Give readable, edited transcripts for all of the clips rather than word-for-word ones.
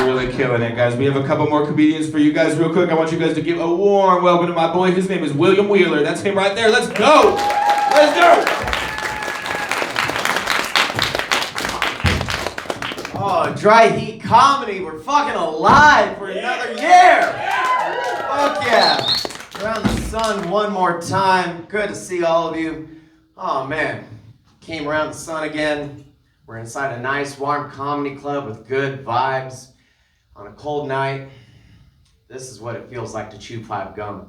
really killing it, guys. We have a couple more comedians for you guys real quick. I want you guys to give a warm welcome to my boy. His name is William Wheeler. That's him right there. Let's go. Let's go. Oh, Dry Heat Comedy. We're fucking alive for another year. Fuck yeah. Around the sun one more time. Good to see all of you. Oh, man. Came around the sun again. We're inside a nice, warm comedy club with good vibes. On a cold night, this is what it feels like to chew 5 gum.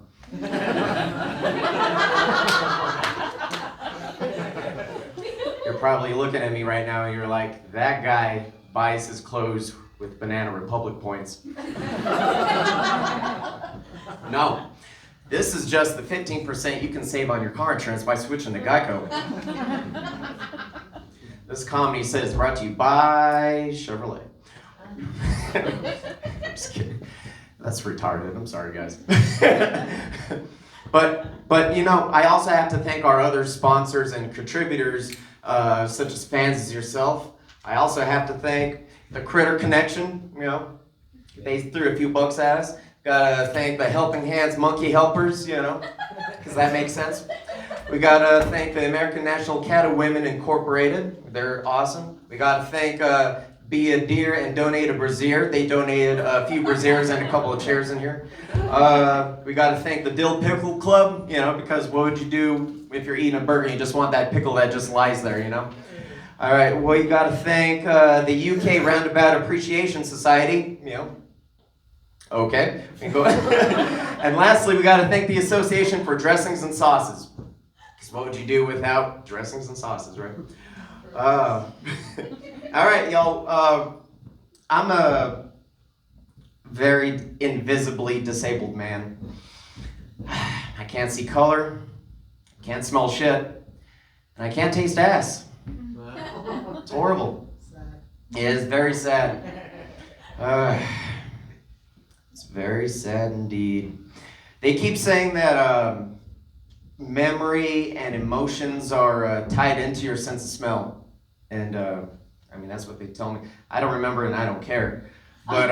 You're probably looking at me right now and you're like, that guy buys his clothes with Banana Republic points. No. This is just the 15% you can save on your car insurance by switching to Geico. This comedy set is brought to you by Chevrolet. I'm just kidding. That's retarded. I'm sorry, guys. But you know, I also have to thank our other sponsors and contributors, such as fans as yourself. I also have to thank the Critter Connection. You know, they threw a few bucks at us. Gotta thank the Helping Hands Monkey Helpers, you know, because that makes sense. We gotta thank the American National Cattle Women Incorporated. They're awesome. We gotta thank Be a Deer and Donate a Brazier. They donated a few braziers and a couple of chairs in here. We gotta thank the Dill Pickle Club, you know, because what would you do if you're eating a burger and you just want that pickle that just lies there, you know? All right, well, you gotta thank the UK Roundabout Appreciation Society, you know. Okay, and lastly, we gotta thank the Association for Dressings and Sauces. Because what would you do without dressings and sauces, right? All right, y'all. I'm a very invisibly disabled man. I can't see color, can't smell shit, and I can't taste ass. It's horrible. It is very sad. It's very sad indeed. They keep saying that memory and emotions are tied into your sense of smell. And I mean, that's what they tell me. I don't remember and I don't care. But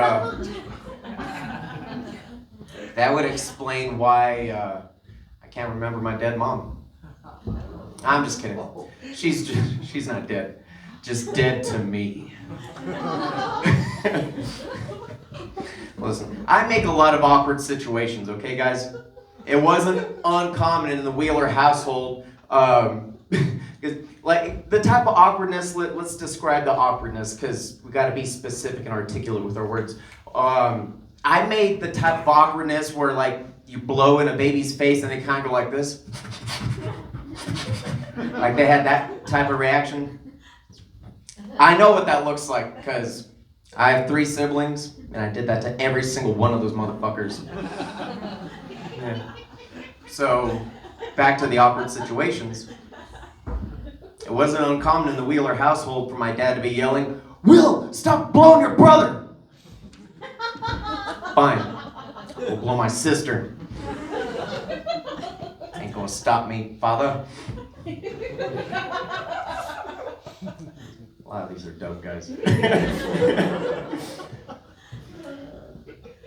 that would explain why I can't remember my dead mom. I'm just kidding. She's not dead. Just dead to me. Listen, I make a lot of awkward situations, okay, guys? It wasn't uncommon in the Wheeler household. Like, the type of awkwardness, let's describe the awkwardness, because we got to be specific and articulate with our words. I made the type of awkwardness where, like, you blow in a baby's face and they kind of go like this. Like they had that type of reaction. I know what that looks like, because I have 3 siblings, and I did that to every single one of those motherfuckers. Yeah. So, back to the awkward situations. It wasn't uncommon in the Wheeler household for my dad to be yelling, "Will, stop blowing your brother!" Fine. We'll blow my sister. Ain't gonna stop me, father. A lot of these are dumb guys.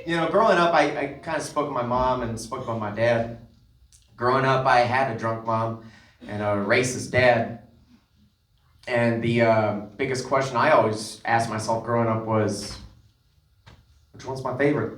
You know, growing up, I kind of spoke with my mom and spoke with my dad. Growing up, I had a drunk mom and a racist dad. And the biggest question I always asked myself growing up was, which one's my favorite?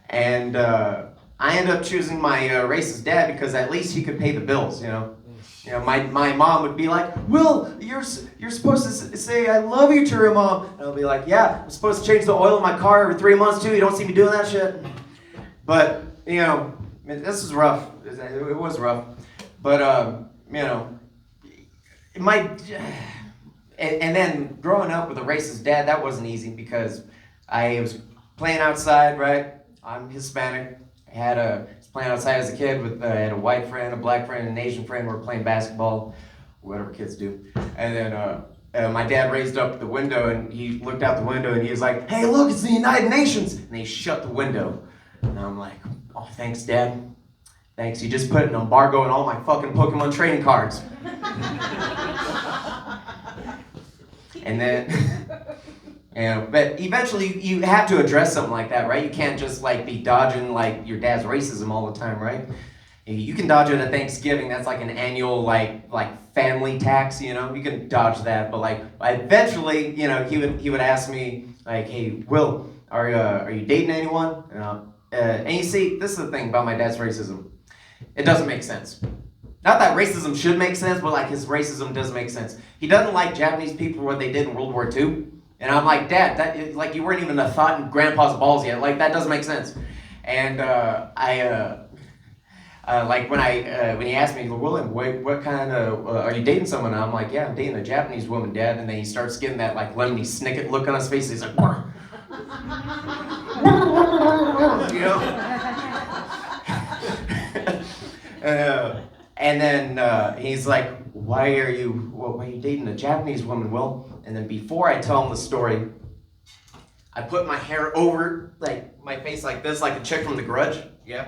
And I ended up choosing my racist dad because at least he could pay the bills, you know? You know, my mom would be like, "Will, you're supposed to say I love you to your mom." And I'll be like, "Yeah, I'm supposed to change the oil in my car every 3 months too. You don't see me doing that shit." But, you know, this is rough. It was rough. But, you know, and then growing up with a racist dad, that wasn't easy because I was playing outside, right? I'm Hispanic. I was playing outside as a kid with I had a white friend, a black friend, and an Asian friend. We were playing basketball, whatever kids do. And then my dad raised up the window and he looked out the window and he was like, "Hey, look, it's the United Nations!" And he shut the window. And I'm like, "Oh, thanks, Dad. Thanks. You just put an embargo on all my fucking Pokemon trading cards." And then But eventually you have to address something like that, right? You can't just like be dodging like your dad's racism all the time, right? You can dodge it at Thanksgiving. That's like an annual like family tax, you know. You can dodge that, but like eventually, you know, he would ask me like, "Hey, Will, are you dating anyone?" And you see, this is the thing about my dad's racism. It doesn't make sense. Not that racism should make sense, but like his racism doesn't make sense. He doesn't like Japanese people what they did in World War II. And I'm like, Dad, that like you weren't even a thought in Grandpa's balls yet. Like that doesn't make sense. And like when he asked me, William, what kind of are you dating someone? And I'm like, yeah, I'm dating a Japanese woman, Dad. And then he starts getting that like lemony snicket look on his face. He's like, Wah. You know. And then he's like, why are you dating a Japanese woman, Will? And then before I tell him the story, I put my hair over like my face like this, like a chick from The Grudge. Yeah.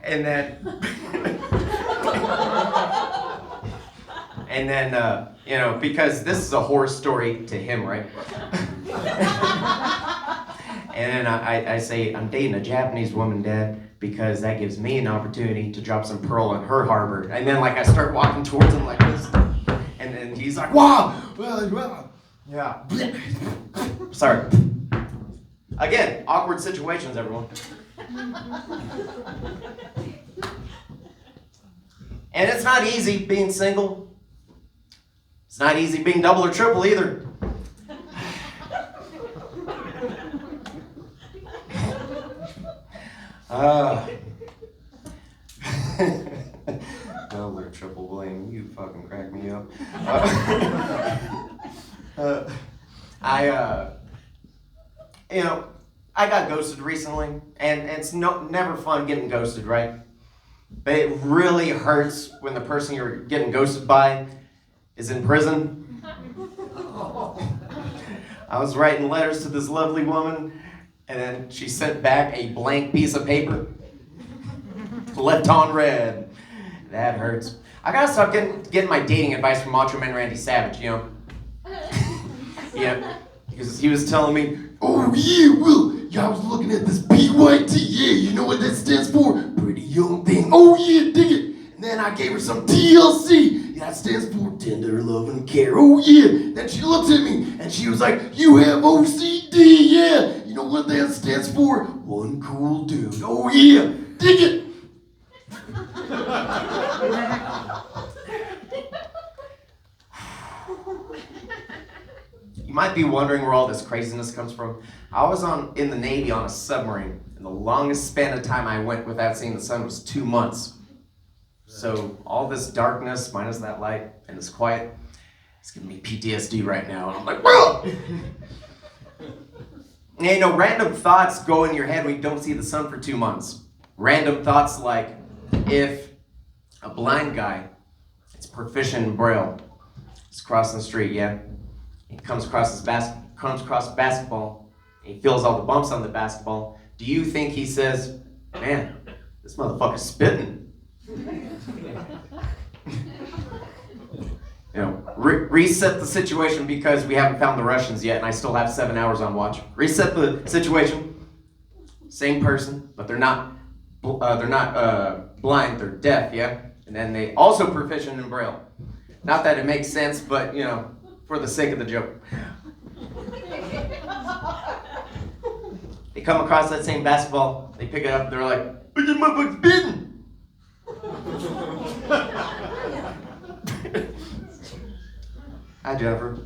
And then, you know, because this is a horror story to him, right? And then I say, I'm dating a Japanese woman, Dad, because that gives me an opportunity to drop some pearl in her harbor. And then like I start walking towards him like this, and then he's like, wow, yeah. Sorry. Again, awkward situations, everyone. And it's not easy being single. It's not easy being double or triple either. Double or triple blame, you fucking crack me up. You know, I got ghosted recently, and it's never fun getting ghosted, right? But it really hurts when the person you're getting ghosted by is in prison. I was writing letters to this lovely woman, and then she sent back a blank piece of paper, left on red. That hurts. I gotta stop getting my dating advice from Macho Man Randy Savage, you know? Yeah, because he was telling me, oh yeah, Will, yeah, I was looking at this PYT, yeah, you know what that stands for? Pretty young thing, oh yeah, dig it. And then I gave her some TLC, that stands for tender love and care, oh yeah. Then she looked at me and she was like, you have OCD, yeah. You know what that stands for? One cool dude, oh yeah, dig it. You might be wondering where all this craziness comes from. I was in the Navy on a submarine, and the longest span of time I went without seeing the sun was 2 months. So all this darkness, minus that light, and this quiet, it's giving me PTSD right now. And I'm like, whoa! And, you know, random thoughts go in your head when you don't see the sun for 2 months. Random thoughts like, if a blind guy is proficient in Braille, he's crossing the street, yeah? He comes across basketball, and he feels all the bumps on the basketball. Do you think he says, man, this motherfucker's spitting? You know, reset the situation because we haven't found the Russians yet, and I still have 7 hours on watch. Reset the situation. Same person, but they're not blind, they're deaf, yeah? And then they also proficient in Braille. Not that it makes sense, but, you know, for the sake of the joke. They come across that same basketball, they pick it up, they're like, "But this motherfucker's bitten!" Hi, Jennifer.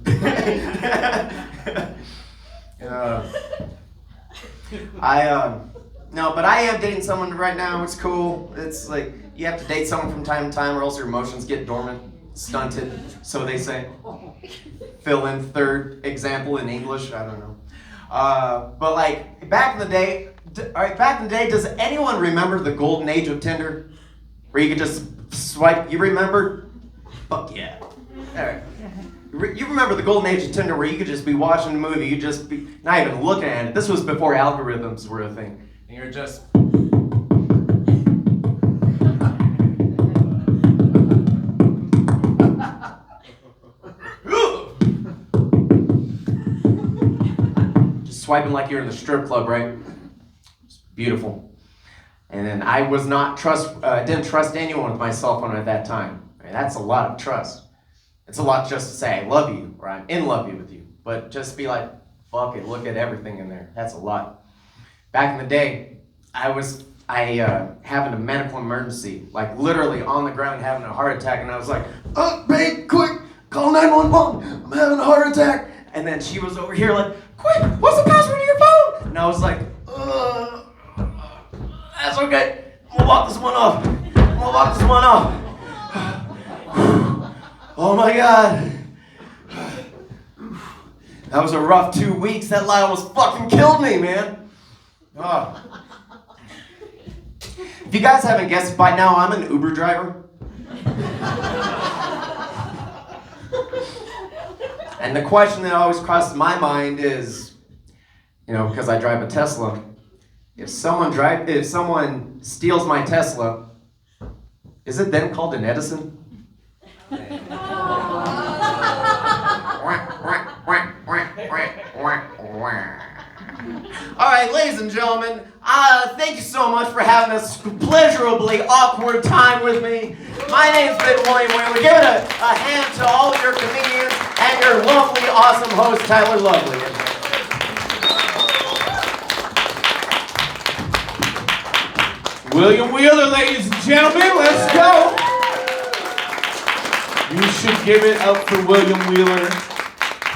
No, but I am dating someone right now. It's cool. It's like you have to date someone from time to time, or else your emotions get dormant, stunted, so they say. Fill in third example in English. I don't know. But like back in the day, does anyone remember the golden age of Tinder, where you could just swipe? You remember? Fuck yeah. All right. You remember the golden age of Tinder, where you could just be watching a movie, you just be not even looking at it. This was before algorithms were a thing, and you're just. swiping like you're in the strip club, right? It's beautiful. And then I was not didn't trust anyone with my cell phone at that time. I mean, that's a lot of trust. It's a lot just to say I love you or I'm in love with you, but just be like, fuck it, look at everything in there. That's a lot. Back in the day, I having a medical emergency, like literally on the ground having a heart attack, and I was like, oh, babe, quick, call 911, I'm having a heart attack. And then she was over here like, quick, what's the password to your phone? And I was like, that's okay, I'm gonna walk this one off. Oh my God. That was a rough 2 weeks. That lie almost fucking killed me, man. Oh. If you guys haven't guessed by now, I'm an Uber driver. And the question that always crosses my mind is, because I drive a Tesla, if someone steals my Tesla, is it then called an Edison? All right, ladies and gentlemen, thank you so much for having this pleasurably awkward time with me. My name's been William Wheeler. Give it a hand to all of your comedians and your lovely, awesome host, Tyler Lovely. William Wheeler, ladies and gentlemen, let's go. You should give it up for William Wheeler,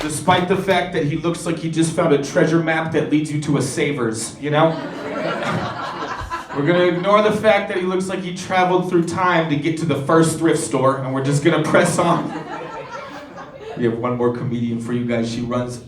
despite the fact that he looks like he just found a treasure map that leads you to a Savers, We're gonna ignore the fact that he looks like he traveled through time to get to the first thrift store, and we're just gonna press on. We have one more comedian for you guys. She runs